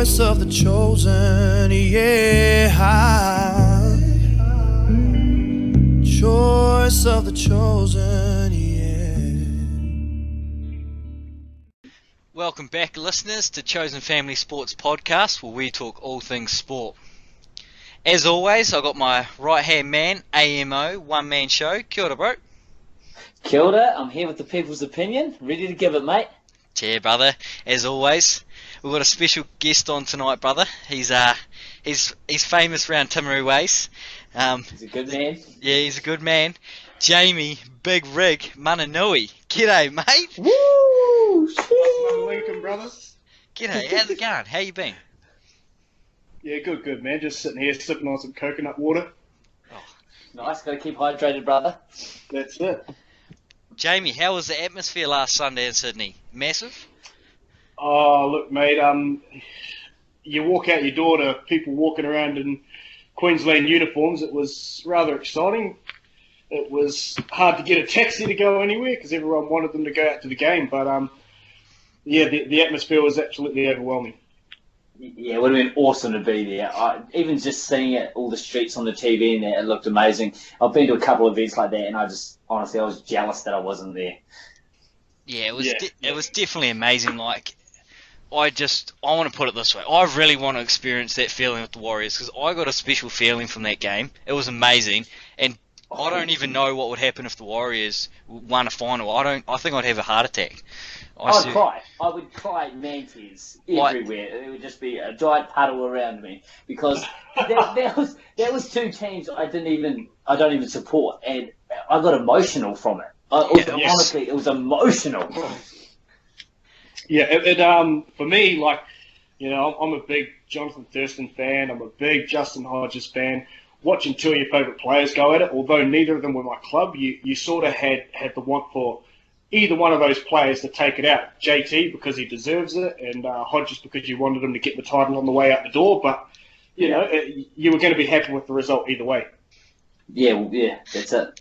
Choice of the chosen, yeah. Choice of the chosen, yeah. Welcome back, listeners, to Chosen Family Sports Podcast, where we talk all things sport. As always, I got my right-hand man, AMO, one-man show. Kia ora, bro. Kia ora, I'm here with the people's opinion, ready to give it, mate. Cheer, brother. As always, we've got a special guest on tonight, brother. He's famous around Timaru ways. He's a good man. Yeah, he's a good man. Jamie Big Rig Mananui. G'day, mate. Woo! Assalamu alaikum, brothers. G'day, how's it going? How you been? Yeah, good, man. Just sitting here sipping on some coconut water. Nice, gotta keep hydrated, brother. That's it. Jamie, how was the atmosphere last Sunday in Sydney? Massive? Oh, look, mate, you walk out your door to people walking around in Queensland uniforms. It was rather exciting. It was hard to get a taxi to go anywhere because everyone wanted them to go out to the game. But, yeah, the atmosphere was absolutely overwhelming. Yeah, it would have been awesome to be there. Even just seeing it, all the streets on the TV and that, it looked amazing. I've been to a couple of events like that, and I was jealous that I wasn't there. Yeah, it was definitely amazing. Like, I want to put it this way. I really want to experience that feeling with the Warriors because I got a special feeling from that game. It was amazing, and I don't even know what would happen if the Warriors won a final. I think I'd have a heart attack. I'd cry. I would cry man-tears everywhere. It would just be a giant puddle around me because there was two teams I don't even support, and I got emotional from it. Honestly, it was emotional. Yeah, for me, like, you know, I'm a big Jonathan Thurston fan. I'm a big Justin Hodges fan. Watching two of your favourite players go at it, although neither of them were my club, you sort of had the want for either one of those players to take it out. JT because he deserves it, and Hodges because you wanted him to get the title on the way out the door. But you know, you were going to be happy with the result either way. Yeah, that's it.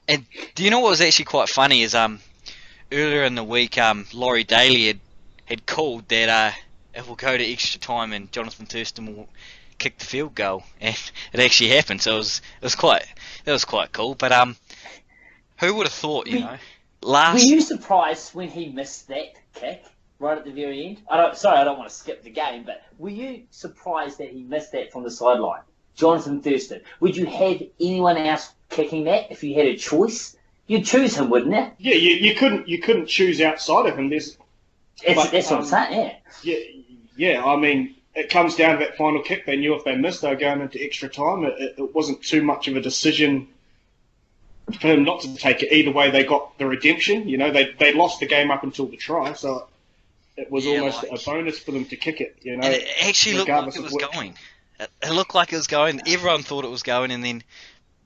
And do you know what was actually quite funny is earlier in the week, Laurie Daly had called that it will go to extra time and Jonathan Thurston will kick the field goal, and it actually happened. So it was quite cool. But who would have thought, you know? Were you surprised when he missed that kick right at the very end? I don't want to skip the game, but were you surprised that he missed that from the sideline? Jonathan Thurston. Would you have anyone else kicking that if you had a choice? You'd choose him, wouldn't you? Yeah, you couldn't choose outside of him. That's what I'm saying. Yeah. I mean, it comes down to that final kick. They knew if they missed, they were going into extra time. It wasn't too much of a decision for him not to take it. Either way, they got the redemption. You know, they lost the game up until the try, so it was almost a bonus for them to kick it. You know, and it actually looked like it was going. It looked like it was going. Everyone thought it was going, and then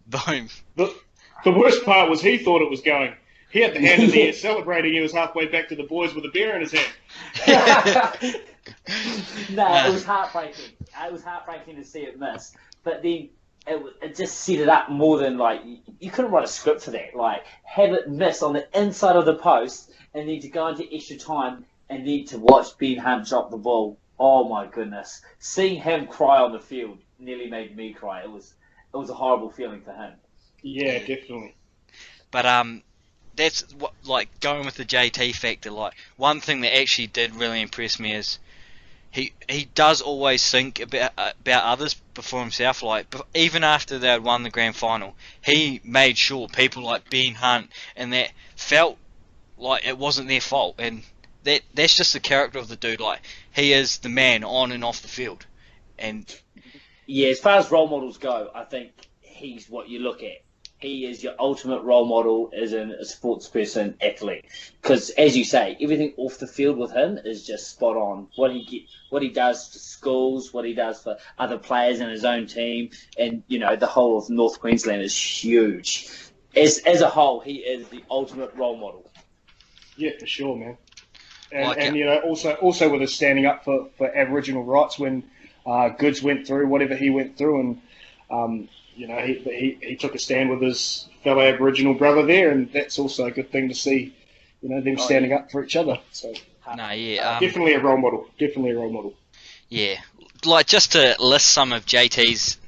boom. The worst part was he thought it was going. He had the hand in the air celebrating. He was halfway back to the boys with a beer in his hand. No, it was heartbreaking. It was heartbreaking to see it miss. But then it just set it up more than, like, you couldn't write a script for that. Like, have it miss on the inside of the post and then to go into extra time and then to watch Ben Hunt drop the ball. Oh, my goodness. Seeing him cry on the field nearly made me cry. It was a horrible feeling for him. Yeah, definitely. But that's what, like, going with the JT factor. Like, one thing that actually did really impress me is he does always think about others before himself. Like, even after they had won the grand final, he made sure people like Ben Hunt and that felt like it wasn't their fault. And that's just the character of the dude. Like, he is the man on and off the field. And yeah, as far as role models go, I think he's what you look at. He is your ultimate role model as a sports person, athlete. Because, as you say, everything off the field with him is just spot on. What he does for schools, what he does for other players in his own team, and, you know, the whole of North Queensland is huge. As a whole, he is the ultimate role model. Yeah, for sure, man. And you know, also with us standing up for Aboriginal rights when Goods went through whatever he went through, and you know, he took a stand with his fellow Aboriginal brother there, and that's also a good thing to see, you know, them standing up for each other. So no, yeah, definitely a role model. Definitely a role model. Yeah, like just to list some of JT's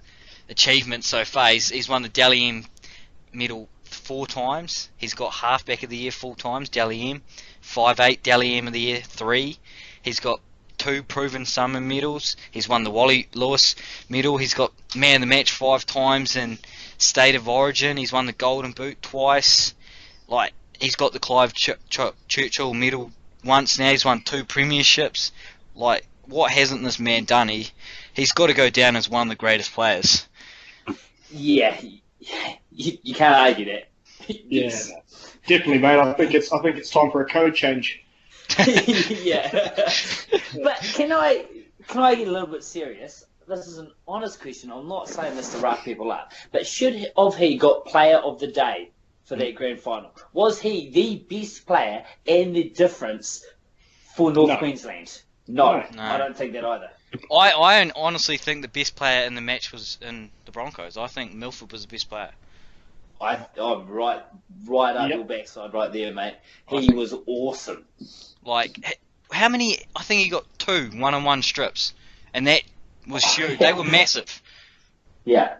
achievements so far, he's won the Dally M medal 4 times. He's got halfback of the year 4 times, Dally M. 5'8", Dally M of the year 3. He's got 2 proven summer medals. He's won the Wally Lewis medal. He's got man of the match 5 times in State of Origin. He's won the Golden Boot twice. Like, he's got the Clive Churchill medal once now. He's won 2 premierships. Like, what hasn't this man done? He's got to go down as one of the greatest players. Yeah, you can't argue that. Yeah, definitely, mate. I think it's time for a code change. Yeah. But can I get a little bit serious? This is an honest question. I'm not saying this to wrap people up, but should he got player of the day for that grand final? Was he the best player and the difference for North Queensland? No, I don't think that either. I honestly think the best player in the match was in the Broncos. I think Milford was the best player. I'm right up your backside right there, mate. He was awesome. Like, how many? I think he got 2 one-on-one strips, and that was huge. They were massive. Yeah.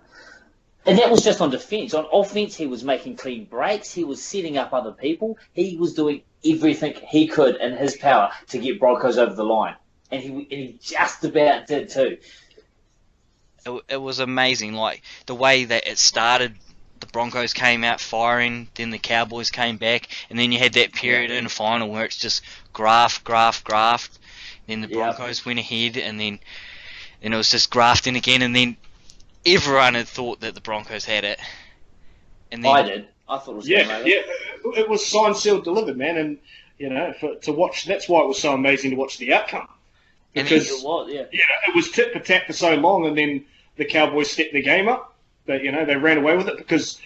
And that was just on defence. On offence, he was making clean breaks. He was setting up other people. He was doing everything he could in his power to get Broncos over the line. And he just about did too. It was amazing. Like, the way that it started, the Broncos came out firing, then the Cowboys came back, and then you had that period in the final where it's just graft. Then the Broncos went ahead, and then it was just grafting again, and then everyone had thought that the Broncos had it. And then, I did. I thought it was Yeah, it was signed, sealed, delivered, man. And to watch, that's why it was so amazing to watch the outcome. Because it was, it was tit for tat for so long, and then the Cowboys stepped the game up. But they ran away with it because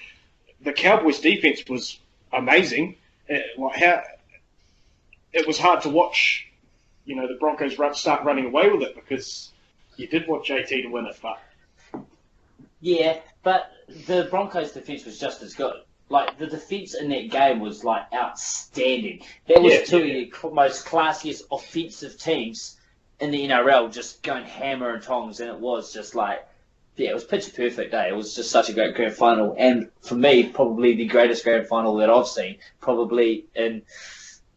the Cowboys' defense was amazing. It was hard to watch. The Broncos start running away with it because you did want JT to win it, but. Yeah, but the Broncos' defence was just as good. Like, the defence in that game was, like, outstanding. That was two of the most classiest offensive teams in the NRL just going hammer and tongs, and it was just like, it was picture perfect, eh? It was just such a great grand final, and for me, probably the greatest grand final that I've seen, probably in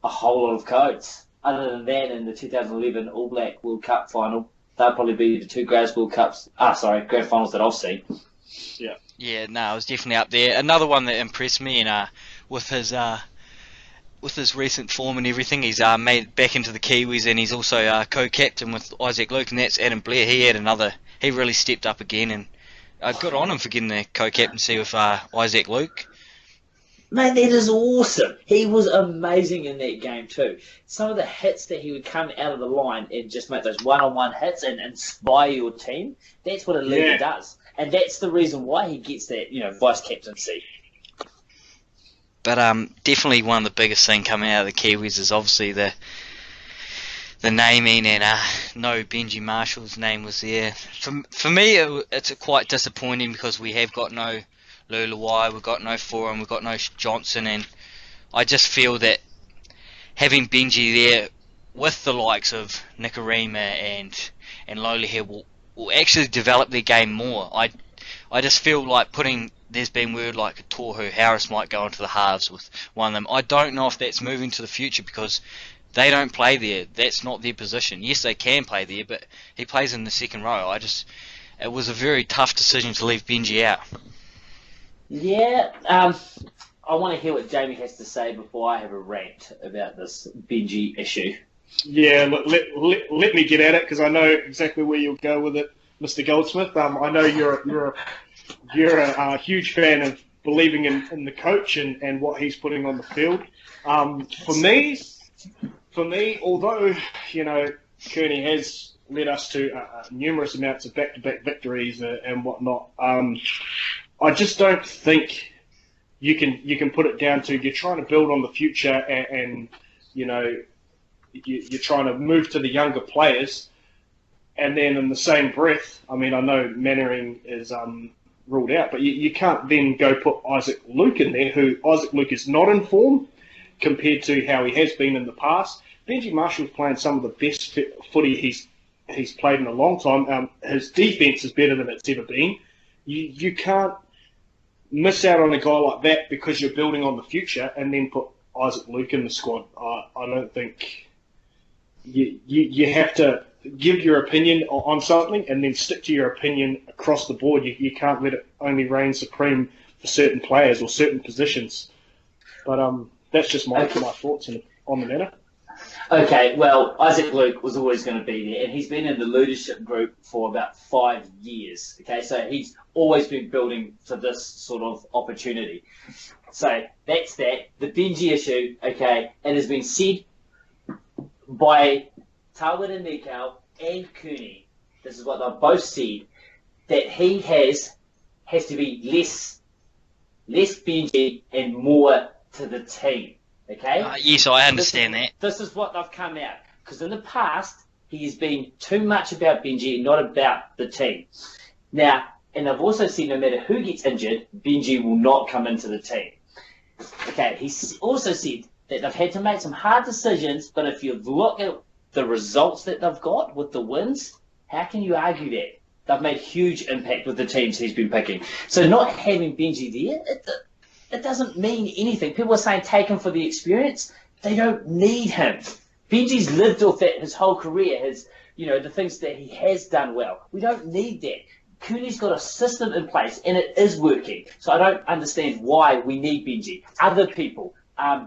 a whole lot of codes. Other than that, in the 2011 All Black World Cup final, that'll probably be the 2 greatest grand finals that I've seen. Yeah, no, it was definitely up there. Another one that impressed me, and with his recent form and everything, he's made back into the Kiwis, and he's also co-captain with Isaac Luke, and that's Adam Blair. He really stepped up again, and good on him for getting the co-captaincy with Isaac Luke. Mate, that is awesome. He was amazing in that game too. Some of the hits that he would come out of the line and just make those one-on-one hits and inspire your team, that's what a leader does. And that's the reason why he gets that, vice-captaincy. But definitely one of the biggest things coming out of the Kiwis is obviously the naming, and no Benji Marshall's name was there. For me, it's quite disappointing because we have got no Luluai, we've got no Forum, we've got no Johnson, and I just feel that having Benji there with the likes of Nikorima and Lolihe will actually develop their game more. I just feel like there's been word like Tohu Harris might go into the halves with one of them. I don't know if that's moving to the future because they don't play there. That's not their position. Yes, they can play there, but he plays in the second row. It was a very tough decision to leave Benji out. Yeah, I want to hear what Jamie has to say before I have a rant about this Benji issue. Yeah, let me get at it because I know exactly where you'll go with it, Mr. Goldsmith. I know you're a huge fan of believing in the coach and what he's putting on the field. For me, although Kearney has led us to numerous amounts of back-to-back victories and whatnot, I just don't think you can put it down to you're trying to build on the future and you're trying to move to the younger players, and then in the same breath, I mean, I know Mannering is ruled out, but you can't then go put Isaac Luke in there, who Isaac Luke is not in form compared to how he has been in the past. Benji Marshall's playing some of the best footy he's he's played in a long time. His defense is better than it's ever been. You can't miss out on a guy like that because you're building on the future and then put Isaac Luke in the squad. I don't think you have to give your opinion on something and then stick to your opinion across the board. You can't let it only reign supreme for certain players or certain positions. But that's just my thoughts on the matter. Okay, well, Isaac Luke was always going to be there, and he's been in the leadership group for about 5 years. Okay, so he's always been building for this sort of opportunity. So that's that. The Benji issue, okay, it has been said by Talbot and Nikau and Cooney, this is what they've both said, that he has to be less Benji and more to the team. Okay? Yes, I understand that. This is what they've come out. Because in the past, he has been too much about Benji and not about the team. Now, and I've also seen no matter who gets injured, Benji will not come into the team. Okay, he's also said that they've had to make some hard decisions, but if you look at the results that they've got with the wins, how can you argue that? They've made huge impact with the teams he's been picking. So not having Benji there, it doesn't mean anything. People are saying take him for the experience. They don't need him. Benji's lived off that his whole career, the things that he has done well. We don't need that. Cooney's got a system in place, and it is working. So I don't understand why we need Benji. Other people,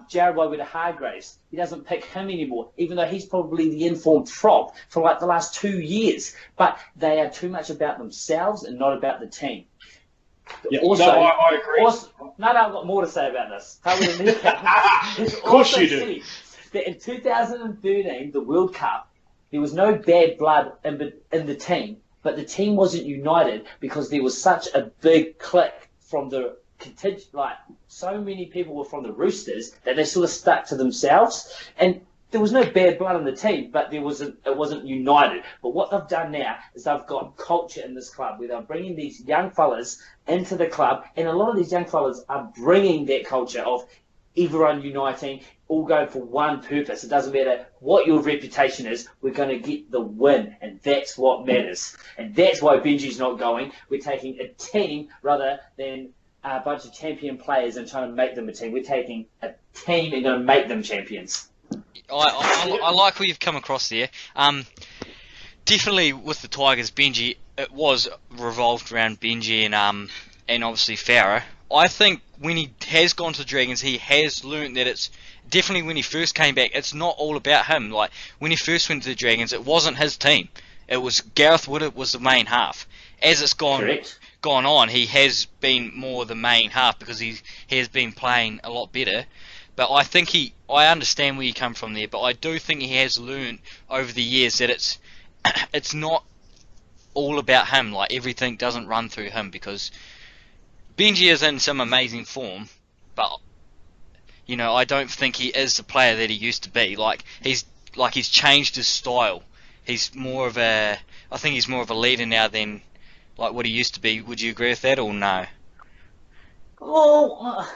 Jared Waireta-Hargreaves, he doesn't pick him anymore, even though he's probably the informed prop for like the last 2 years. But they are too much about themselves and not about the team. Yeah, also, I agree. I've got more to say about this. Of course you do. That in 2013, the World Cup, there was no bad blood in the team, but the team wasn't united because there was such a big clique from the contingent. Like, so many people were from the Roosters that they sort of stuck to themselves. And there was no bad blood in the team, but it wasn't united. But what they've done now is they've got culture in this club where they're bringing these young fellas into the club, and a lot of these young fellas are bringing that culture of everyone uniting, all going for one purpose. It doesn't matter what your reputation is, we're going to get the win, and that's what matters. And that's why Benji's not going. We're taking a team rather than a bunch of champion players and trying to make them a team. We're taking a team and going to make them champions. I like where you've come across there. Definitely with the Tigers, Benji, it was revolved around Benji and obviously Farah. I think when he has gone to Dragons, he has learnt that it's definitely when he first came back, it's not all about him. Like when he first went to the Dragons, it wasn't his team. It was Gareth Woodard was the main half. As it's gone on, he has been more the main half because he has been playing a lot better. But I think I understand where you come from there, but I do think he has learned over the years that it's not all about him. Like everything doesn't run through him because Benji is in some amazing form, but I don't think he is the player that he used to be. He's changed his style. I think he's more of a leader now than like what he used to be. Would you agree with that or no? Well,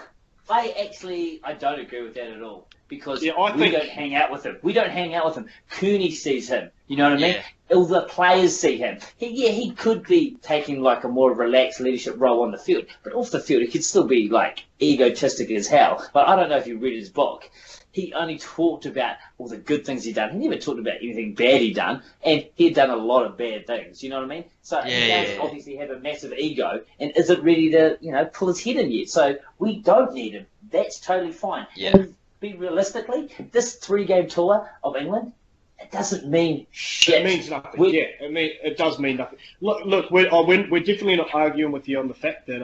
I don't agree with that at all because we don't hang out with him. We don't hang out with him. Cooney sees him. You know what I mean? All the players see him. He could be taking like a more relaxed leadership role on the field, but off the field he could still be like egotistic as hell. But I don't know if you read his book. He only talked about all the good things he'd done. He never talked about anything bad he'd done, and he'd done a lot of bad things. You know what I mean? So he does obviously have a massive ego, and isn't ready to pull his head in yet. So we don't need him. That's totally fine. Yeah. And be realistically, this 3-game tour of England, it doesn't mean shit. It means nothing. It does mean nothing. Look, we're definitely not arguing with you on the fact that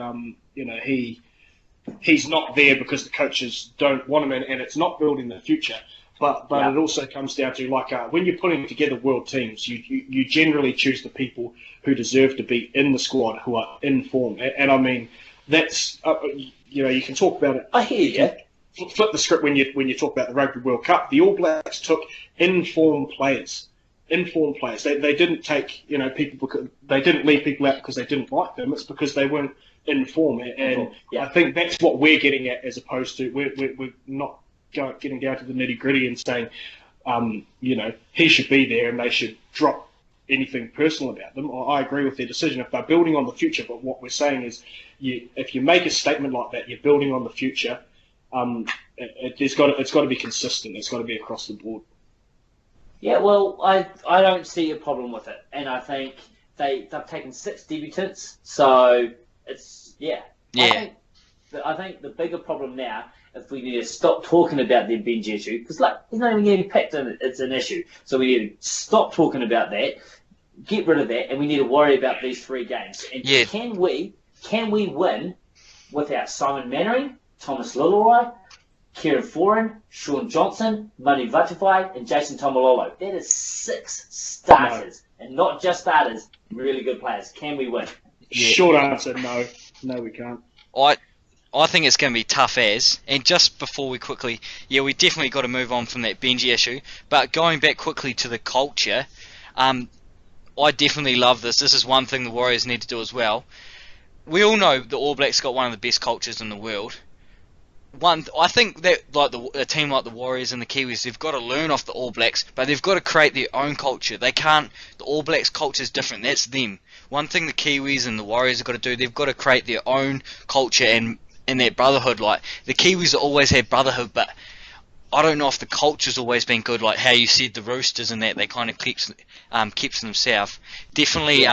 he's not there because the coaches don't want him, and it's not building the future. But it also comes down to when you're putting together world teams, you generally choose the people who deserve to be in the squad, who are in form. And I mean, that's you can talk about it. I hear you. Flip the script when you talk about the Rugby World Cup. The All Blacks took informed players. They didn't take people because they didn't leave people out because they didn't like them. It's because they weren't in form. And I think that's what we're getting at, as opposed to we're not getting down to the nitty gritty and saying he should be there and they should drop anything personal about them. I agree with their decision if they're building on the future. But what we're saying is, if you make a statement like that, you're building on the future. It's got to be consistent. It's got to be across the board. Yeah, well, I don't see a problem with it, and I think they've taken 6 debutants, so it's Yeah. I think the bigger problem now, if we need to stop talking about the Benji issue, because he's not even getting picked, and it's an issue. So we need to stop talking about that, get rid of that, and we need to worry about these 3 games. And can we win without Simon Mannering, Thomas Luluai, Kieran Foran, Sean Johnson, Manu Vatuvei, and Jason Tomalolo? That is 6 starters, and not just starters, really good players. Can we win? Short answer, no. No, we can't. I think it's going to be tough as. And just before we quickly, we definitely got to move on from that Benji issue. But going back quickly to the culture, I definitely love this. This is one thing the Warriors need to do as well. We all know the All Blacks got one of the best cultures in the world. I think that a team like the Warriors and the Kiwis, they've got to learn off the All Blacks, but they've got to create their own culture. They can't. The All Blacks culture is different. That's them. One thing the Kiwis and the Warriors have got to do, they've got to create their own culture and that brotherhood. Like the Kiwis have always had brotherhood, but I don't know if the culture's always been good. Like how you said the Roosters and that, they kind of keeps to themselves. Definitely,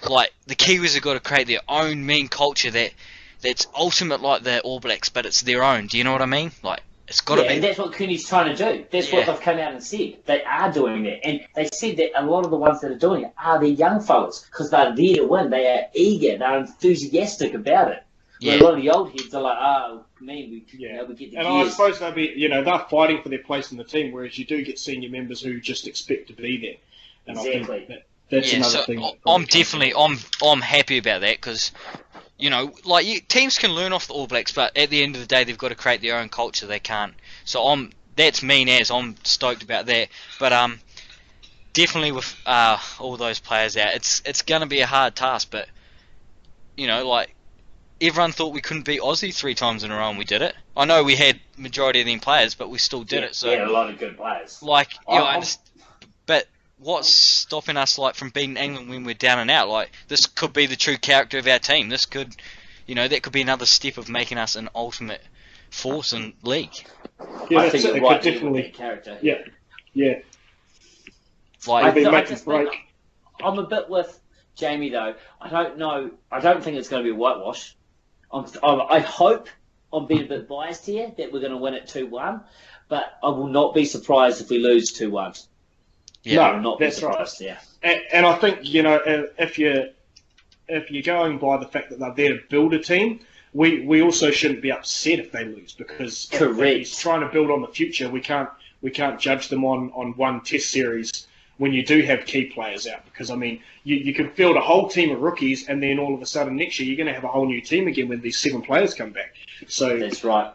like the Kiwis have got to create their own mean culture that's ultimate like the All Blacks, but it's their own. Do you know what I mean? Like it's got to be. And that's what Cooney's trying to do. That's what they've come out and said. They are doing that, and they said that a lot of the ones that are doing it are the young fellas because they're there to win. They are eager. They're enthusiastic about it. Yeah. A lot of the old heads are like, we get the And gears. I suppose they're fighting for their place in the team, whereas you do get senior members who just expect to be there. And Exactly. I think that's another thing. I'm happy about that because, teams can learn off the All Blacks, but at the end of the day, they've got to create their own culture. They can't. So that's mean as I'm stoked about that. But definitely with all those players out, it's going to be a hard task. But everyone thought we couldn't beat Aussie 3 times in a row, and we did it. I know we had majority of them players, but we still did it. So a lot of good players. But what's stopping us from beating England when we're down and out? This could be the true character of our team. This could, that could be another step of making us an ultimate force in league. Yeah, I think it you're right could definitely. with that character. Yeah. I'm a bit with Jamie though. I don't know. I don't think it's going to be a whitewash. I hope I'm being a bit biased here that we're going to win it 2-1, but I will not be surprised if we lose 2-1. Yeah, I will not be that's surprised. right. Yeah. And I think if you're going by the fact that they're there to build a team, we also shouldn't be upset if they lose because if he's trying to build on the future. We can't judge them on one test series when you do have key players out because you can field a whole team of rookies and then all of a sudden next year you're going to have a whole new team again when these 7 players come back. So that's right.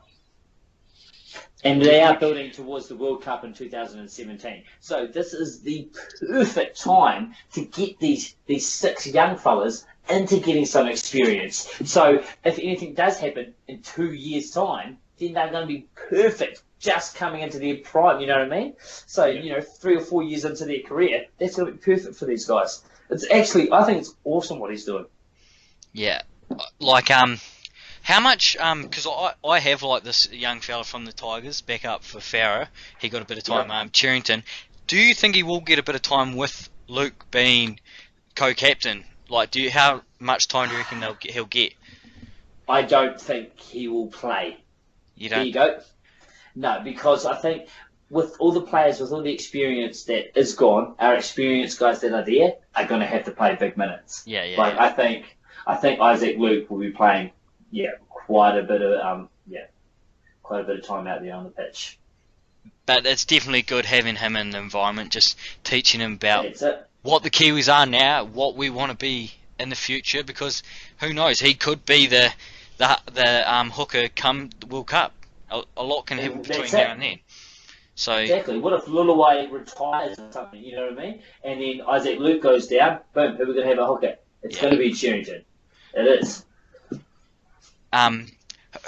And they are building towards the World Cup in 2017. So this is the perfect time to get these 6 young fellas into getting some experience. So if anything does happen in 2 years' time, then they're going to be perfect, just coming into their prime, you know what I mean? So, 3 or 4 years into their career, that's going to be perfect for these guys. I think it's awesome what he's doing. Yeah. How much, because I have this young fella from the Tigers back up for Farah. He got a bit of time, Cherrington. Do you think he will get a bit of time with Luke being co-captain? How much time do you reckon he'll get? I don't think he will play. You don't? There you go. No, because I think with all the players, with all the experience that is gone, our experienced guys that are there are going to have to play big minutes. Yeah. I think Isaac Luke will be playing, quite a bit of time out there on the pitch. But it's definitely good having him in the environment, just teaching him about That's it. what the Kiwis are now, what we want to be in the future, because who knows, he could be the hooker come the World Cup. A lot can happen between now and then. So exactly. What if Luluai retires or something? You know what I mean? And then Isaac Luke goes down. Boom. Who are we going to have a hooker? It's going to be Cherrington. It is.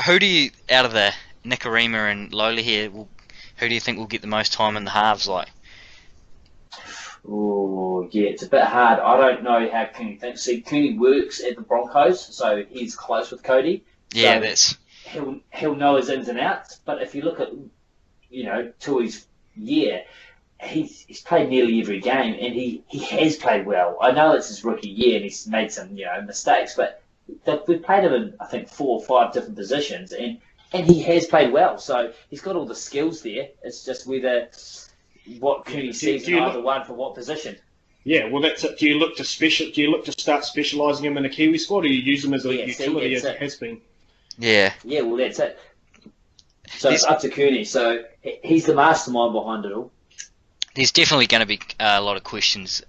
Who do you, out of the Nikorima and Lola here, who do you think will get the most time in the halves? Oh, yeah, it's a bit hard. I don't know how Cooney thinks. See, Cooney works at the Broncos, so he's close with Cody. Yeah, So that's he'll know his ins and outs. But if you look at, Tui's year, he's played nearly every game, and he has played well. I know it's his rookie year, and he's made some mistakes, but we've played him in I think 4 or 5 different positions, and he has played well. So he's got all the skills there. It's just whether what Cooney sees in either one for what position. Yeah, well, that's it. Do you look to start specialising him in a Kiwi squad, or you use him as a utility as it has been? yeah. Yeah, well, that's it. So it's up to Cooney. So he's the mastermind behind it all. There's definitely going to be a lot of questions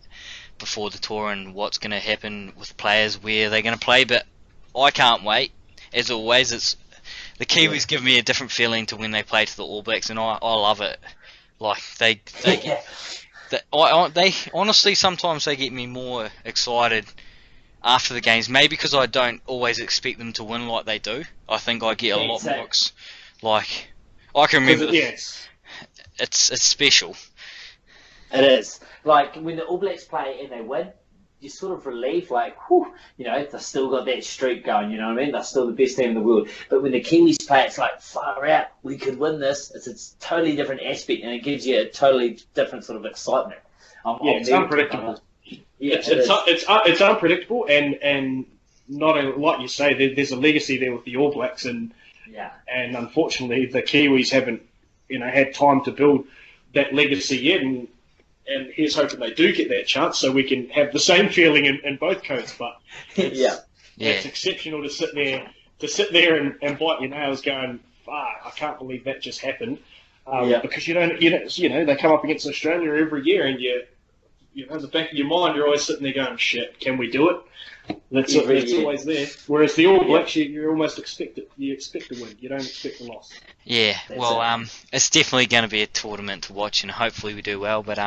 before the tour and what's going to happen with players, where they're going to play, but I can't wait. As always, it's the Kiwis give me a different feeling to when they play to the All Blacks, and I love it. Like they honestly sometimes they get me more excited after the games. Maybe because I don't always expect them to win like they do. I think I get a lot more like I can remember. Yes, it's special. It is. Like, when the All Blacks play and they win, you're sort of relieved, like, whew, they've still got that streak going, you know what I mean? They're still the best team in the world. But when the Kiwis play, it's like, far out, we could win this. It's a totally different aspect, and it gives you a totally different sort of excitement. It's unpredictable. Yeah, it's unpredictable, and not only, like you say, there's a legacy there with the All Blacks, and unfortunately the Kiwis haven't had time to build that legacy yet, and here's hoping they do get that chance so we can have the same feeling in both codes. But it's exceptional to sit there and bite your nails going, I can't believe that just happened. Because they come up against Australia every year, and in the back of your mind you're always sitting there going, shit, can we do it? That's always there. Whereas the All Blacks, you almost expect it. You expect to win. You don't expect a loss. Yeah, it's definitely going to be a tournament to watch, and hopefully we do well. But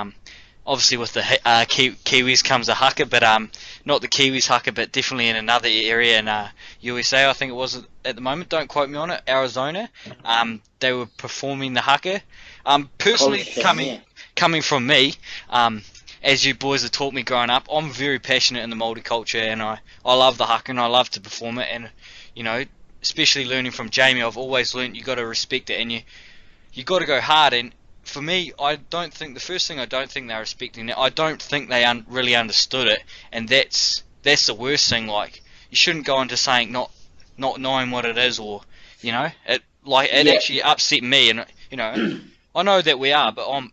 obviously with the Kiwis comes a haka, but not the Kiwis haka, but definitely in another area in USA, I think it was at the moment. Don't quote me on it. Arizona. They were performing the haka. Personally, coming from me, as you boys have taught me growing up, I'm very passionate in the Māori culture, and I love the haka, and I love to perform it, and especially learning from Jamie, I've always learned you got to respect it, and you got to go hard. And for me, I don't think they're respecting it. I don't think they really understood it, and that's the worst thing. Like, you shouldn't go into saying not knowing what it is, or it actually upset me, and I know that we are, but I'm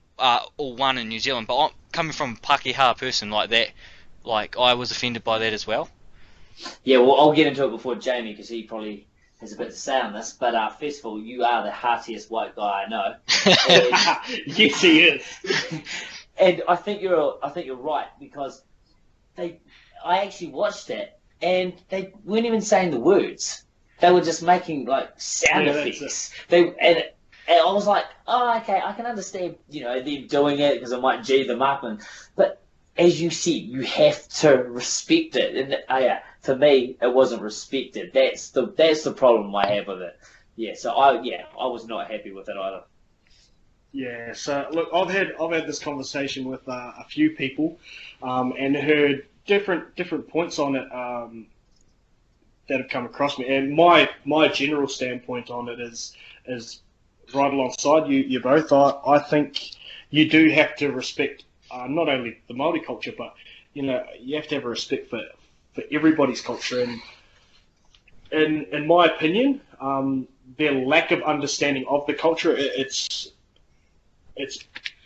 all one in New Zealand, but I'm coming from a Pākehā person like that. Like, I was offended by that as well. Yeah, well, I'll get into it before Jamie, because he probably has a bit to say on this. But first of all, you are the heartiest white guy I know. Yes, he is. And I think you're right, because I actually watched it, and they weren't even saying the words. They were just making like sound effects. And I was like, oh, okay, I can understand, them doing it because it might G them up, but as you said, you have to respect it. And for me, it wasn't respected. That's the problem I have with it. Yeah, so I was not happy with it either. Yeah, so look, I've had this conversation with a few people, and heard different points on it that have come across me. And my general standpoint on it is right alongside you both. I think you do have to respect not only the Māori culture, but you have to have a respect for everybody's culture. And in my opinion, their lack of understanding of the culture, it's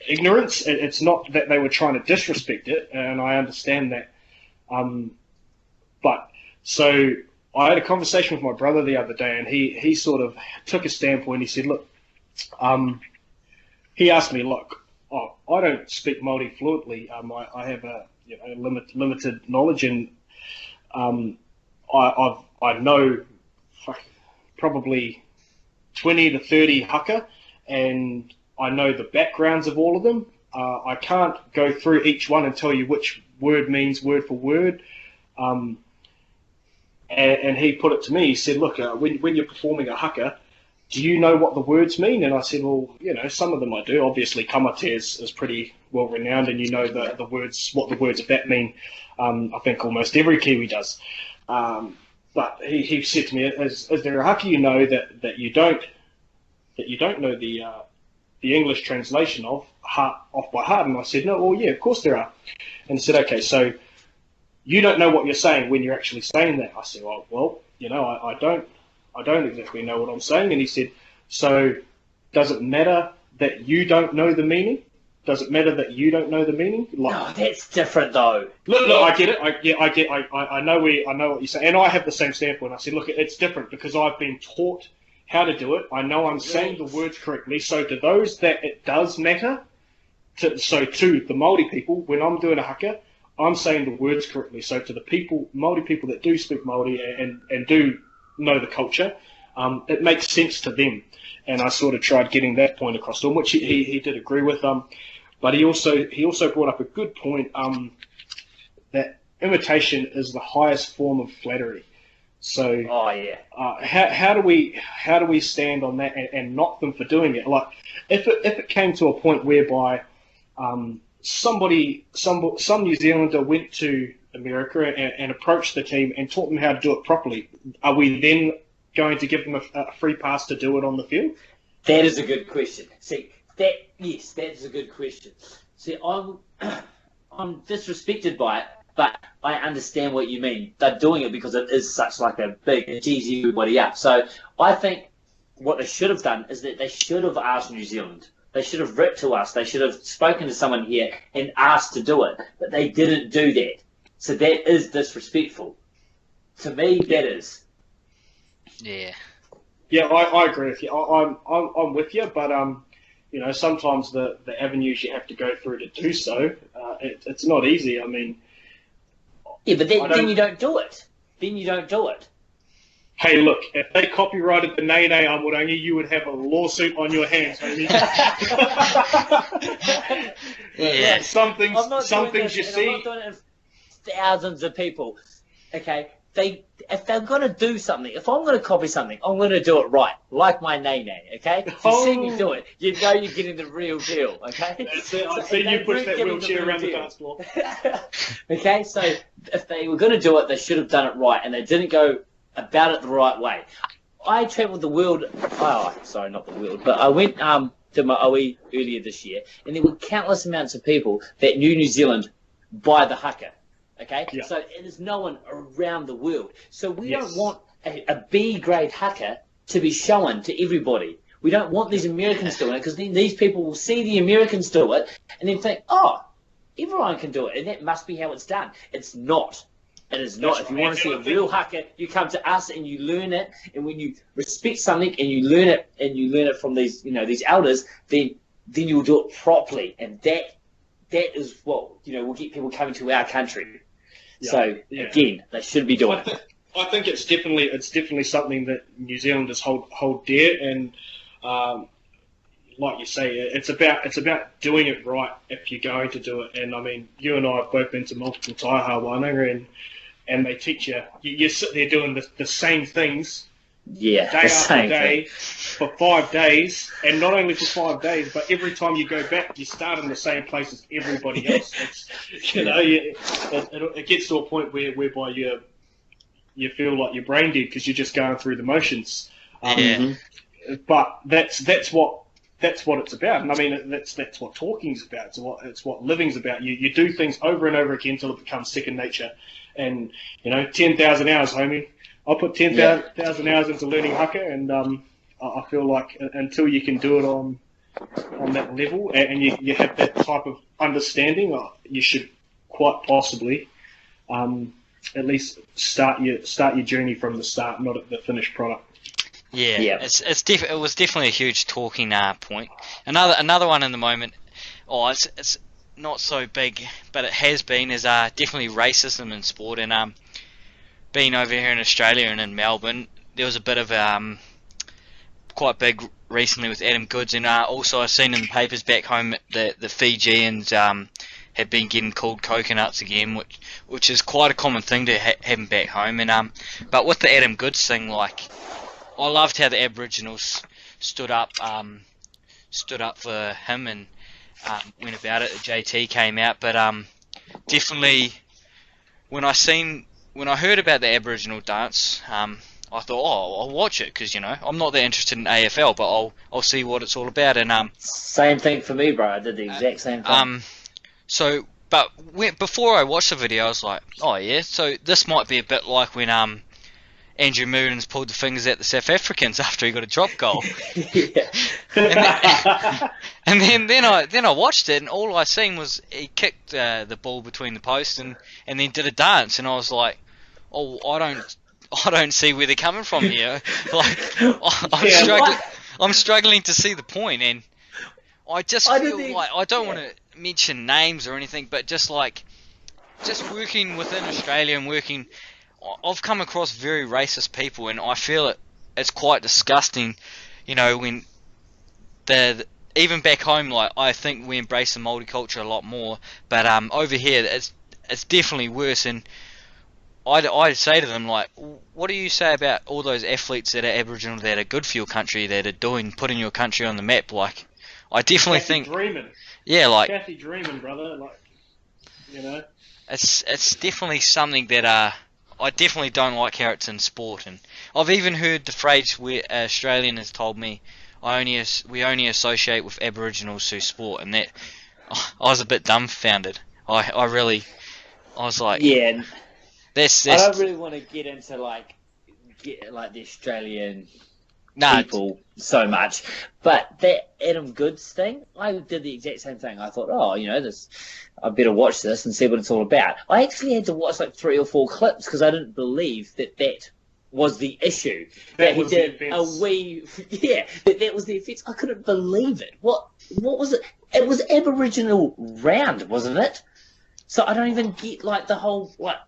ignorance. It's not that they were trying to disrespect it, and I understand that. But so I had a conversation with my brother the other day, and he sort of took a standpoint. He said, look, he asked me, look, I don't speak Māori fluently. I have a limited knowledge, and I know probably 20 to 30 haka, and I know the backgrounds of all of them. I can't go through each one and tell you which word means word for word. And he put it to me. He said, look, when you're performing a haka, do you know what the words mean? And I said, well, some of them I do. Obviously, kamate is pretty well renowned, and the words, what the words of that mean. I think almost every Kiwi does. But he said to me, is there a haka you know that you don't know the English translation of off by heart? And I said, no, well, yeah, of course there are. And he said, okay, so you don't know what you're saying when you're actually saying that. I said, well, I don't exactly know what I'm saying. And he said, so does it matter that you don't know the meaning? Does it matter that you don't know the meaning? No, that's different though. Look, I get it. I know what you're saying, and I have the same standpoint. I said, look, it's different because I've been taught how to do it. I know I'm saying the words correctly. So to those that it does matter, to the Māori people, when I'm doing a haka, I'm saying the words correctly. So to the Māori people that do speak Māori and do know the culture, it makes sense to them. And I sort of tried getting that point across to him, which he did agree with. But he also brought up a good point, that imitation is the highest form of flattery. So how do we stand on that and knock them for doing it? Like if it came to a point whereby some New Zealander went to America and approached the team and taught them how to do it properly, are we then going to give them a free pass to do it on the field? That is a good question. See, that is a good question. See, I'm disrespected by it, but I understand what you mean. They're doing it because it is such like a big, it cheese everybody up. So I think what they should have done is that they should have asked New Zealand. They should have written to us. They should have spoken to someone here and asked to do it. But they didn't do that. So that is disrespectful. To me, that is. Yeah. Yeah, I agree with you. I'm with you, but sometimes the avenues you have to go through to do so, it's not easy. I mean, yeah, but then you don't do it. Then you don't do it. Hey, look, if they copyrighted the Nei Nei Amorangi, you would have a lawsuit on your hands, homie. Yeah. Some things you see. I'm not doing it in thousands of people. Okay, if they're going to do something, if I'm going to copy something, I'm going to do it right, like my Nei Nei, okay? If you see me do it, you know you're getting the real deal, okay? That's it. I see you push that wheelchair around the dance floor. Okay, so if they were going to do it, they should have done it right, and they didn't go about it the right way. I travelled the world, sorry, not the world, but I went to Maui earlier this year, and there were countless amounts of people that knew New Zealand by the haka. Okay, yeah. So it is known around the world. So we don't want a B-grade haka to be shown to everybody. We don't want these Americans doing it because then these people will see the Americans do it and then think, oh, everyone can do it, and that must be how it's done. It's not. It is not. If you want to see a real haka, you come to us and you learn it. And when you respect something and you learn it from these, these elders, then you'll do it properly. And that is what will get people coming to our country. Yeah. So again, they should be doing it. I think it's definitely something that New Zealanders hold dear, and like you say, it's about doing it right if you're going to do it. And I mean, you and I have both been to multiple taiha wānanga, and they teach you sit there doing the same things day after day for 5 days, and not only for 5 days, but every time you go back, you start in the same place as everybody else. It gets to a point whereby you feel like you're brain dead because you're just going through the motions. But that's what it's about, and I mean that's what talking's about. It's what living's about. You do things over and over again until it becomes second nature. And 10,000 hours, homie. I put 10,000 hours into learning haka, and I feel like until you can do it on that level and you have that type of understanding, you should quite possibly at least start your journey from the start, not at the finished product. Yeah. It was definitely a huge talking point. Another one in the moment. It's not so big, but it has been, is definitely racism in sport. And being over here in Australia and in Melbourne, there was a bit of quite big recently with Adam Goodes, and also I've seen in the papers back home that the Fijians have been getting called coconuts again, which is quite a common thing to happen back home. And but with the Adam Goodes thing, like, I loved how the Aboriginals stood up for him and went about it. JT came out, but definitely when I heard about the Aboriginal dance, I thought, oh, I'll watch it because I'm not that interested in AFL, but I'll see what it's all about. And same thing for me, bro. I did the exact same thing. But before I watched the video, I was like, oh yeah, so this might be a bit like when Andrew Moodens pulled the fingers at the South Africans after he got a drop goal. and then I watched it, and all I seen was he kicked the ball between the posts and then did a dance, and I was like, oh, I don't see where they're coming from here. Like I'm struggling to see the point, and I just feel like I don't want to mention names or anything, but just working within Australia and working, I've come across very racist people, and I feel it's quite disgusting, when even back home, like, I think we embrace the multicultural a lot more, but over here it's definitely worse. And I'd say to them, like, what do you say about all those athletes that are Aboriginal that are good for your country, that are putting your country on the map? Like, I definitely think dreaming. Yeah, like Kathy dreaming, brother. Like, it's definitely something that I definitely don't like how it's in sport. And I've even heard the phrase where an Australian has told me we only associate with Aboriginals through sport, and that I was a bit dumbfounded. I was like, yeah. That's I don't really want to get into the Australian people so much, but that Adam Goods thing, I did the exact same thing. I thought, I better watch this and see what it's all about. I actually had to watch like 3 or 4 clips because I didn't believe that was the issue. That he did that was the offence. I couldn't believe it. What was it? It was Aboriginal round, wasn't it? So I don't even get the whole What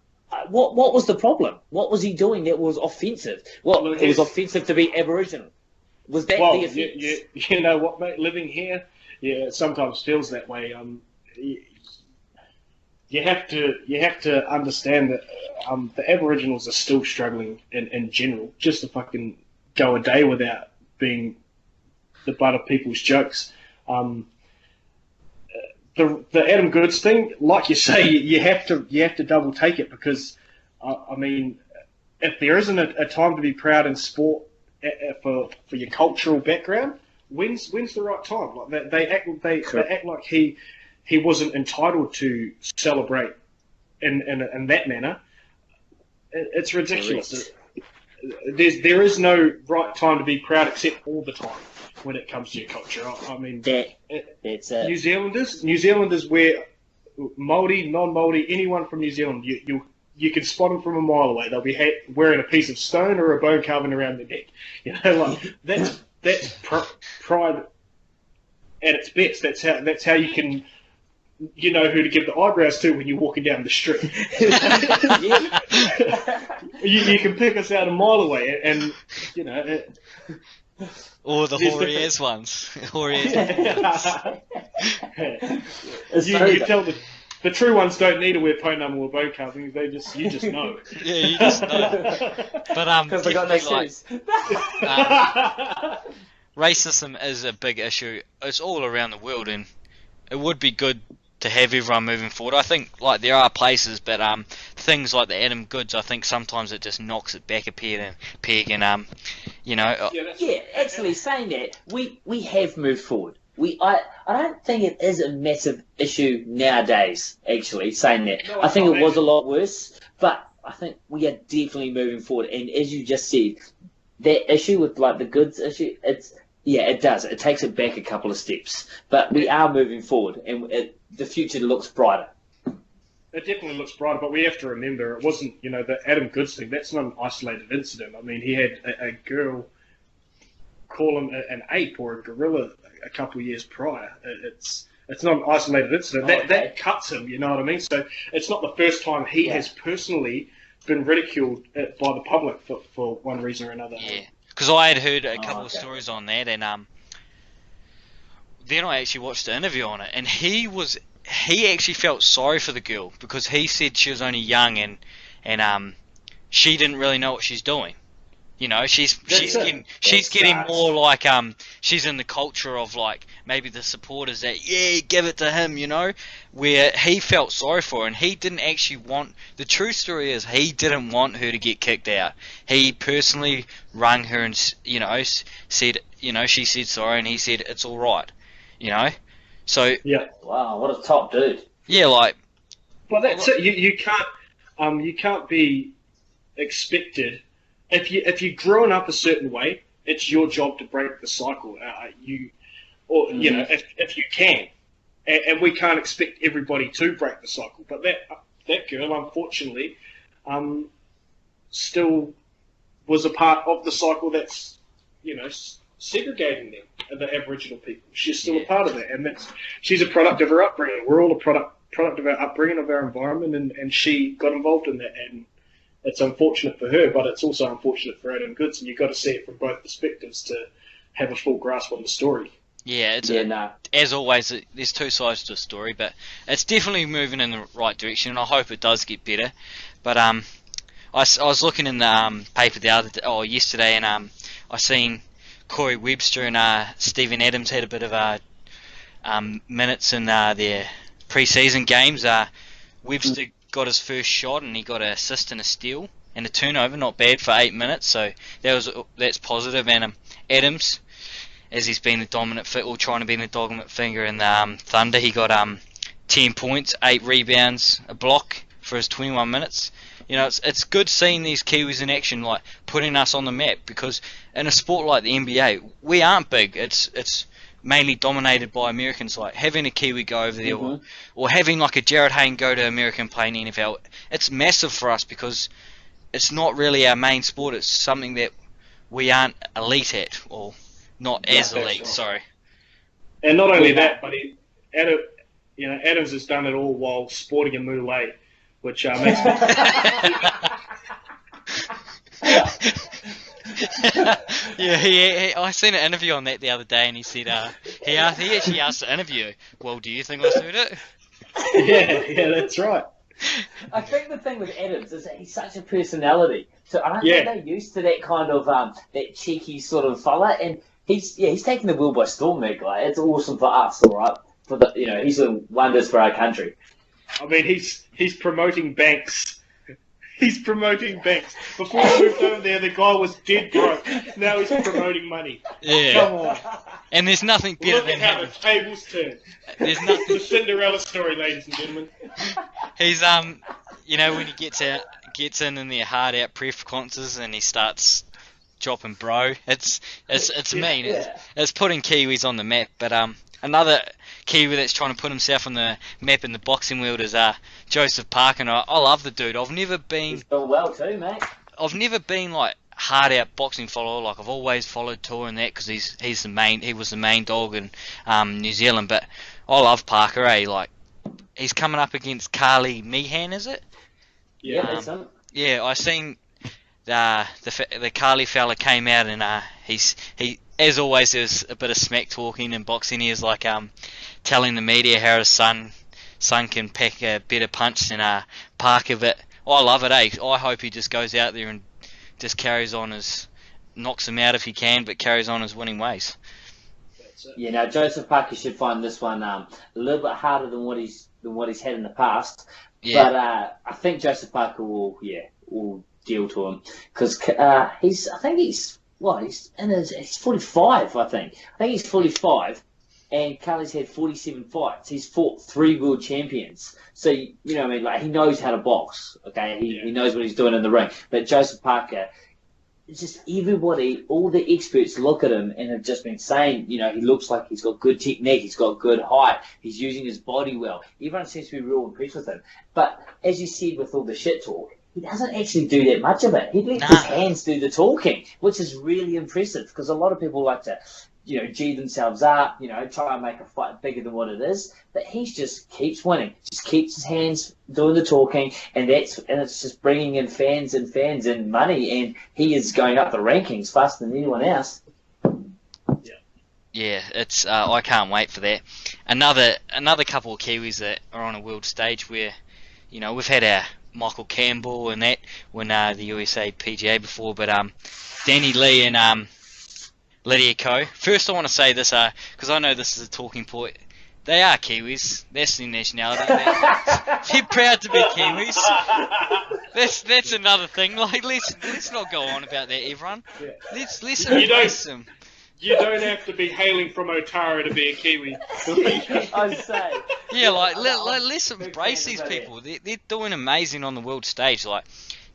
was the problem? What was he doing that was offensive? It was offensive to be Aboriginal. Was that the offence? You know what, mate? Living here, it sometimes feels that way. You have to understand that the Aboriginals are still struggling in general. Just to fucking go a day without being the butt of people's jokes. The Adam Goods thing, like you say, you have to double take it because, if there isn't a time to be proud in sport for your cultural background, when's the right time? Like they act like he wasn't entitled to celebrate in that manner. It's ridiculous. There is no right time to be proud except all the time when it comes to your culture. That's it. New Zealanders wear Māori, non-Māori, anyone from New Zealand, you can spot them from a mile away. They'll be wearing a piece of stone or a bone carving around their neck. That's pride at its best. That's how you can. You know who to give the eyebrows to when you're walking down the street. You can pick us out a mile away, and or the Horiers ones. You tell the true ones don't need to wear phone number or bone carvings. You just know. Yeah, you just know. But because they got no shoes. Racism is a big issue. It's all around the world, and it would be good to have everyone moving forward. I think there are places, but things like the Adam Goods, I think sometimes it just knocks it back a peg, and actually saying that we have moved forward. I don't think it is a massive issue nowadays. Actually, saying that, I think it was a lot worse, but I think we are definitely moving forward. And as you just said, that issue with the goods issue, it does. It takes it back a couple of steps, but we are moving forward, and the future looks brighter. It definitely looks brighter, but we have to remember it wasn't, the Adam Goods thing. That's not an isolated incident. I mean, he had a girl call him an ape or a gorilla a couple of years prior. It's not an isolated incident. That cuts him, you know what I mean? So it's not the first time he has personally been ridiculed by the public for one reason or another. Yeah. Because I had heard a couple of stories on that, and then I actually watched the interview on it, and he actually felt sorry for the girl because he said she was only young and she didn't really know what she's doing. You know, she's That's it. she's It getting starts. more like she's in the culture of like maybe the supporters that give it to him, you know, where he felt sorry for her and he didn't actually want. The true story is he didn't want her to get kicked out. He personally rang her and said, you know, she said sorry and he said it's all right, you know. So Wow, what a top dude. yeah, like But that's it. You can't be expected if you're growing up a certain way. It's your job to break the cycle. You know, if you can, and we can't expect everybody to break the cycle. But that girl, unfortunately, still was a part of the cycle that's, you know, segregating them, the Aboriginal people. She's still a part of that, and she's a product of her upbringing. We're all a product of our upbringing, of our environment, and she got involved in that, and it's unfortunate for her, but it's also unfortunate for Adam Goodes, and you've got to see it from both perspectives to have a full grasp on the story. yeah, as always, there's two sides to a story, but it's definitely moving in the right direction, and I hope it does get better. But I was looking in the paper yesterday, and I seen Corey Webster and Stephen Adams had a bit of minutes in their pre-season games. Webster got his first shot and he got an assist and a steal and a turnover, not bad for 8 minutes, so that's positive. And Adams, as he's been the dominant trying to be the dominant finger in the Thunder, he got 10 points, 8 rebounds, a block for his 21 minutes. You know, it's good seeing these Kiwis in action, like putting us on the map, because in a sport like the NBA, we aren't big. It's mainly dominated by Americans. Like having a Kiwi go over there, or having like a Jared Hayne go to America and play in the NFL, it's massive for us because it's not really our main sport. It's something that we aren't elite at, or not as elite. Sorry. And not only that, but Adams has done it all while sporting a mullet, which makes me. Yeah, I seen an interview on that the other day, and he said he actually asked the interviewer, "Well, do you think I suit it?" Yeah, that's right. I think the thing with Adams is that he's such a personality. So I don't think they're used to that kind of that cheeky sort of fella, and he's taking the world by storm. That guy, it's awesome for us, all right. For the he's doing wonders for our country. I mean, he's promoting Banks. He's promoting Banks. Before he moved over there, the guy was dead broke. Now he's promoting money. Yeah. Come on. And there's nothing better Look than at how him. the tables turn. There's nothing. The Cinderella story, ladies and gentlemen. He's when he gets in their hard out pref conferences and he starts dropping bro. It's mean. It's putting Kiwis on the map. But another Kiwi that's trying to put himself on the map in the boxing world is Joseph Parker. And I love the dude. He's doing well too, mate. I've never been like hard out boxing follower. Like I've always followed Tour and that because he was the main dog in New Zealand. But I love Parker. Like he's coming up against Carly Meehan, is it? Yeah, that's him. Yeah, I seen the Carly fella came out and he as always there's a bit of smack talking in boxing. He was like telling the media how his son can pack a better punch than Parker. But I love it. I hope he just goes out there and just carries on knocks him out if he can, but carries on his winning ways. Yeah, now Joseph Parker should find this one a little bit harder than what he's had in the past. Yeah. But I think Joseph Parker will deal to him because he's 45. I think he's 45, and Carly's had 47 fights. He's fought 3 world champions. So what I mean, like he knows how to box. Okay, he knows what he's doing in the ring. But Joseph Parker, it's just everybody, all the experts look at him and have just been saying, he looks like he's got good technique, he's got good height, he's using his body well. Everyone seems to be real impressed with him. But as you said with all the shit talk, he doesn't actually do that much of it. He lets his hands do the talking, which is really impressive because a lot of people like to, G themselves up, try and make a fight bigger than what it is. But he just keeps winning, just keeps his hands doing the talking, and it's just bringing in fans and money, and he is going up the rankings faster than anyone else. Yeah, it's I can't wait for that. Another couple of Kiwis that are on a world stage where, we've had our Michael Campbell and that when the USA PGA before, but Danny Lee and Lydia Ko. First, I want to say this because I know this is a talking point. They are Kiwis. That's their nationality. They're proud to be Kiwis. That's another thing. Like let's not go on about that, everyone. Let's embrace them. You don't have to be hailing from Otara to be a Kiwi. I say. Yeah, let's embrace these people. They're doing amazing on the world stage. Like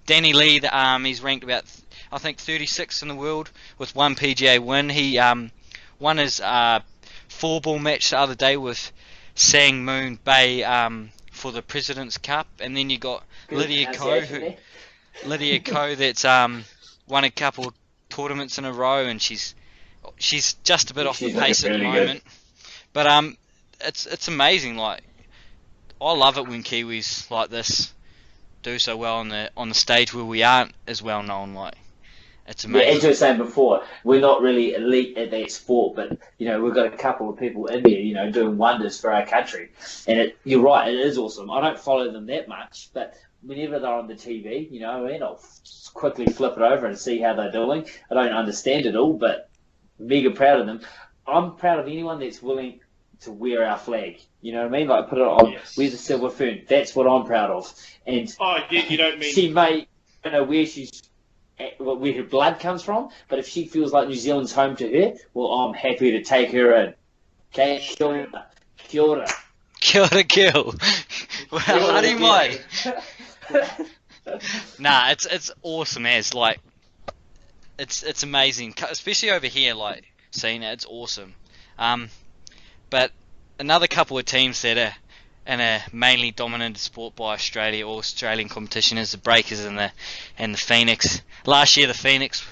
Danny Lee, he's ranked about I think 36 in the world with one PGA win. He won his 4-ball match the other day with Sang Moon Bay for the President's Cup, and then you got Lydia Ko, that's won a couple of tournaments in a row, and she's just a bit off the pace at the moment. But it's amazing. Like I love it when Kiwis like this do so well on the stage where we aren't as well known. Like it's amazing. Yeah, as you were saying before, we're not really elite at that sport, but we've got a couple of people in there, doing wonders for our country. And you're right, it is awesome. I don't follow them that much, but whenever they're on the TV, I'll quickly flip it over and see how they're doing. I don't understand it all, but mega proud of them. I'm proud of anyone that's willing to wear our flag. You know what I mean? Like put it on. Yes. Where's the silver fern? That's what I'm proud of. And you don't mean she may know where where her blood comes from, but if she feels like New Zealand's home to her, well, I'm happy to take her in. Okay, kia ora. Kia ora, kill. Well, how do you mind? Nah, it's awesome as like it's amazing, especially over here. Like seeing it, it's awesome. But another couple of teams that are in a mainly dominated sport by Australia or Australian competition is the Breakers and the Phoenix. Last year the Phoenix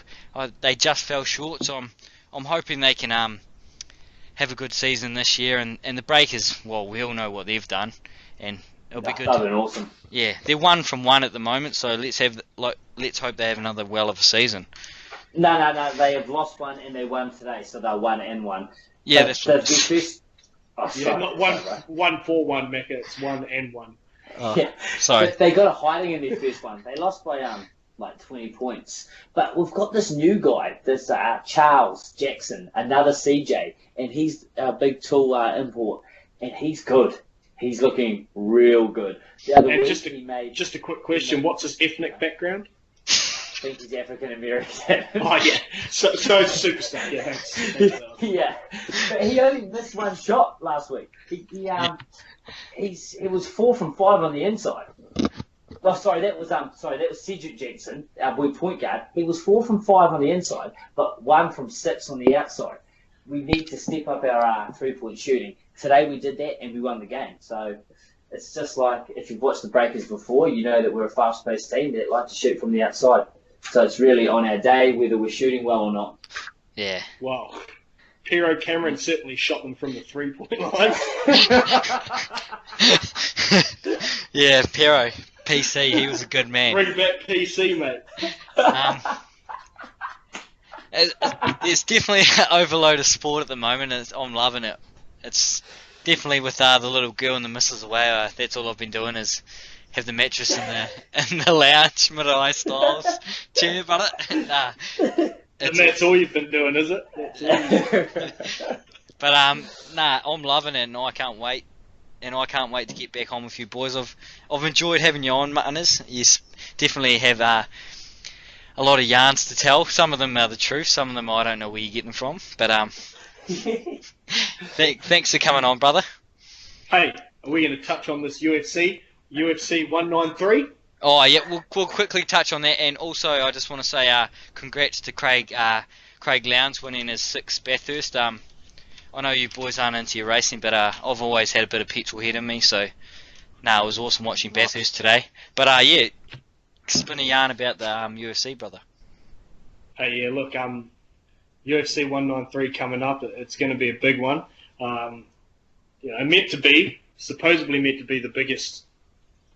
they just fell short, so I'm hoping they can have a good season this year. And the Breakers, well, we all know what they've done, and it'll be good. They've been awesome. Yeah, they're 1-1 at the moment, so let's hope they have another well of a season. No, they have lost one and they won today, so they're 1-1. Yeah, that's right. Not 1-4-1, Mecca. It's 1-1. Oh, yeah. Sorry. But they got a hiding in their first one. They lost by like 20 points. But we've got this new guy, this Charles Jackson, another CJ, and he's a big tool import, and he's good. He's looking real good. The other week just a quick question: what's his ethnic background? I think he's African American. Oh yeah, so it's a superstar. Yeah, thanks. Yeah, but he only missed one shot last week. He was 4 from 5 on the inside. Oh, sorry, that was Cedric Jackson, our boy point guard. He was 4 from 5 on the inside, but 1 from 6 on the outside. We need to step up our 3-point shooting. Today we did that and we won the game. So it's just like if you've watched the Breakers before, you know that we're a fast-paced team that like to shoot from the outside. So it's really on our day whether we're shooting well or not. Yeah. Wow. Pero Cameron certainly shot them from the 3-point line. Yeah, Pero, PC, he was a good man. Bring back PC, mate. It's definitely an overloaded sport at the moment, and I'm loving it. It's definitely with the little girl and the missus away. That's all I've been doing is have the mattress in the lounge, Middle Styles chair, brother. And that's all you've been doing, is it? But I'm loving it, and I can't wait. And I can't wait to get back on with you boys. I've enjoyed having you on, Mutters. You definitely have a lot of yarns to tell. Some of them are the truth. Some of them I don't know where you get them from. But thanks for coming on, brother. Hey, are we going to touch on this UFC 193? Oh yeah, we'll quickly touch on that, and also I just want to say congrats to Craig Lowndes winning his 6th Bathurst. I know you boys aren't into your racing, but I've always had a bit of petrol head in me, so it was awesome watching Bathurst today. But yeah, spin a yarn about the UFC, brother. Hey, yeah, look, UFC 193 coming up. It's going to be a big one. Supposedly meant to be the biggest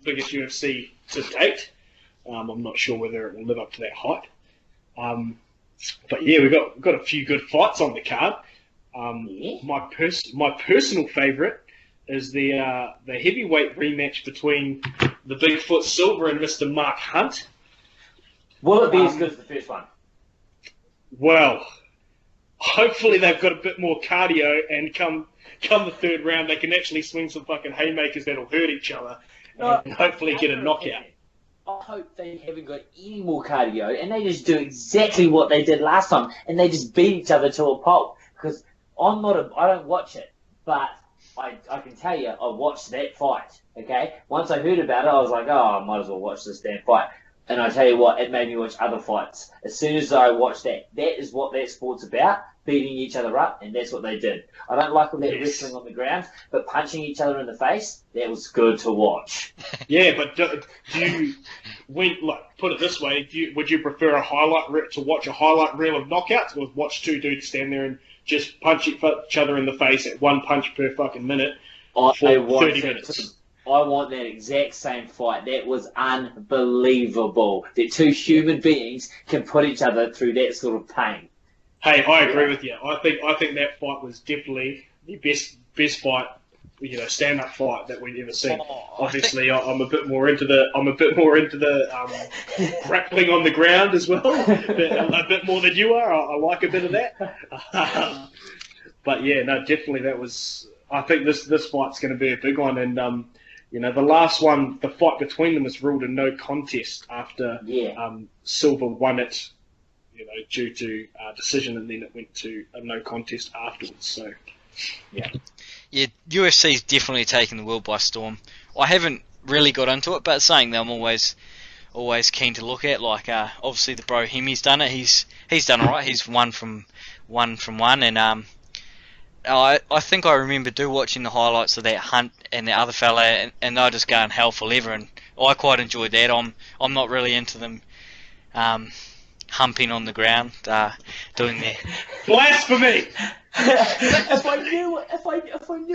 UFC to date. I'm not sure whether it will live up to that hype. But yeah, we've got a few good fights on the card. My personal favourite is the heavyweight rematch between the Bigfoot Silver and Mr. Mark Hunt. Will it be as good as the first one? Well, hopefully they've got a bit more cardio, and come the third round, they can actually swing some fucking haymakers that'll hurt each other, and hopefully get a knockout. I hope they haven't got any more cardio, and they just do exactly what they did last time, and they just beat each other to a pulp. Because I don't watch it, but I can tell you, I watched that fight. Okay, once I heard about it, I was like, oh, I might as well watch this damn fight. And I tell you what, it made me watch other fights. As soon as I watched that is what that sport's about, beating each other up, and that's what they did. I don't like all that wrestling on the ground, but punching each other in the face, that was good to watch. Yeah, but do you, put it this way, would you prefer to watch a highlight reel of knockouts, or watch two dudes stand there and just punch each other in the face at one punch per fucking minute for 30 minutes? I want that exact same fight. That was unbelievable. That two human beings can put each other through that sort of pain. Hey, I agree with you. I think that fight was definitely the best fight, stand-up fight that we've ever seen. Obviously, I'm a bit more into the grappling on the ground as well, a bit more than you are. I like a bit of that. But yeah, no, definitely that was. I think this fight's going to be a big one, and the last one, the fight between them was ruled a no contest after Silver won it, due to decision, and then it went to a no contest afterwards. So, yeah, UFC's definitely taken the world by storm. I haven't really got into it, but it's something that I'm always keen to look at. Like, obviously the bro Hemi's done it. He's done alright. He's one from one, and I think I remember watching the highlights of that Hunt and the other fella, and they're just going hell for leather, and I quite enjoyed that. I'm not really into them humping on the ground, doing their blasphemy. if I knew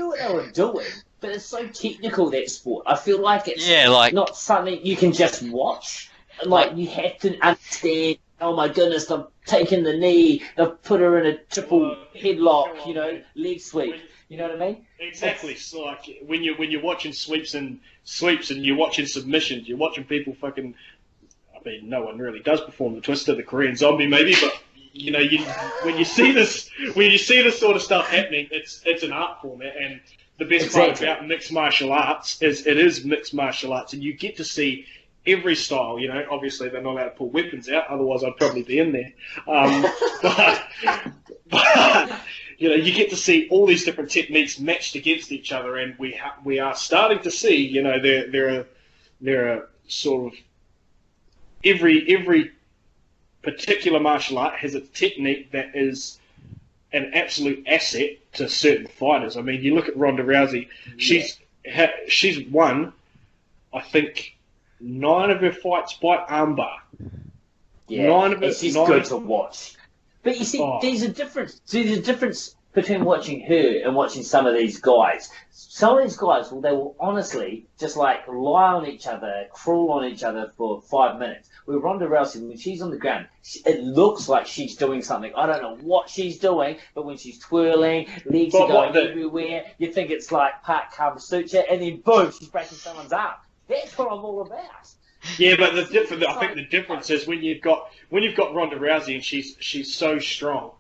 what they were doing, but it's so technical, that sport. I feel like it's not something you can just watch. Like, you have to understand. Oh my goodness, they've taken the knee, they've put her in a triple headlock, leg sweep. You know what I mean? Exactly. So like when you're watching sweeps and you're watching submissions, you're watching people fucking. I mean, no one really does perform the Twister, the Korean Zombie, maybe, but when you see this sort of stuff happening, it's an art form, and the best part about mixed martial arts is it is mixed martial arts, and you get to see every style. Obviously they're not allowed to pull weapons out, otherwise I'd probably be in there. But you get to see all these different techniques matched against each other, and we are starting to see, there are sort of every particular martial art has a technique that is an absolute asset to certain fighters. I mean, you look at Ronda Rousey; she's won, I think, 9 of her fights by armbar. Yeah, 9 of it. It's just good to watch. But you see, there's a difference. There's a difference between watching her and watching some of these guys. Some of these guys, they will honestly just like lie on each other, crawl on each other for 5 minutes. With Ronda Rousey, when she's on the ground, it looks like she's doing something. I don't know what she's doing, but when she's twirling, legs are going everywhere, you think it's like Park Kama Sutra, and then boom, she's breaking someone's arm. That's what I'm all about. Yeah, but I think the difference is when you've got Ronda Rousey and she's so strong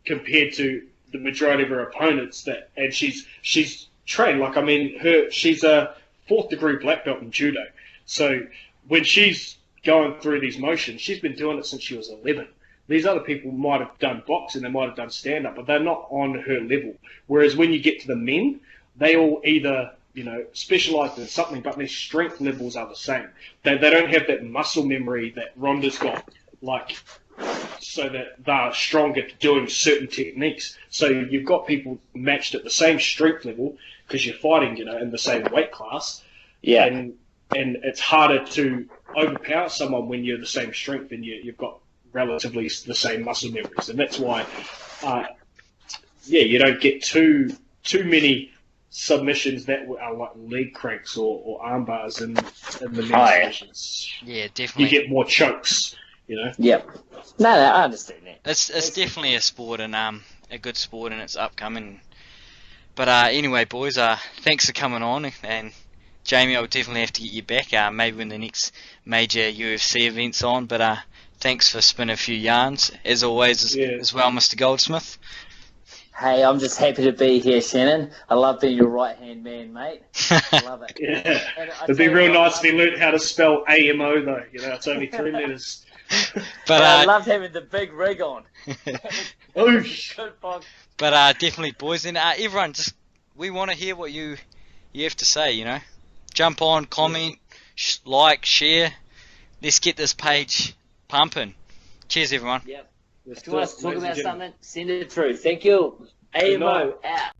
compared to the majority of her opponents, and she's trained. Like, I mean, she's a 4th degree black belt in judo. So when she's going through these motions, she's been doing it since she was 11. These other people might have done boxing, they might have done stand up, but they're not on her level. Whereas when you get to the men, they all either specialised in something, but their strength levels are the same. They don't have that muscle memory that Ronda's got, so that they're stronger at doing certain techniques. So you've got people matched at the same strength level because you're fighting, in the same weight class. Yeah. And it's harder to overpower someone when you're the same strength and you've got relatively the same muscle memories. And that's why, you don't get too many submissions that are like leg cranks or arm bars in the men's divisions. Yeah, definitely. You get more chokes, Yep. No, I understand that. It's definitely a sport, and a good sport, and it's upcoming. But anyway, boys, thanks for coming on, and Jamie, I'll definitely have to get you back, maybe when the next major UFC event's on. But thanks for spinning a few yarns, as always, as well, Mr. Goldsmith. Hey, I'm just happy to be here, Shannon. I love being your right-hand man, mate. I love it. Yeah. And I It'd be tell real you what, nice if he learned how to spell AMO, though. You know, it's only 3 letters. But I loved having the big rig on. Oosh. Good fun. But definitely, boys, and everyone, we want to hear what you have to say. You know, jump on, comment, like, share. Let's get this page pumping. Cheers, everyone. Yep. Let's If you want us to do it, talk ladies and about gentlemen. something, send it through. Thank you. Good AMO night. out.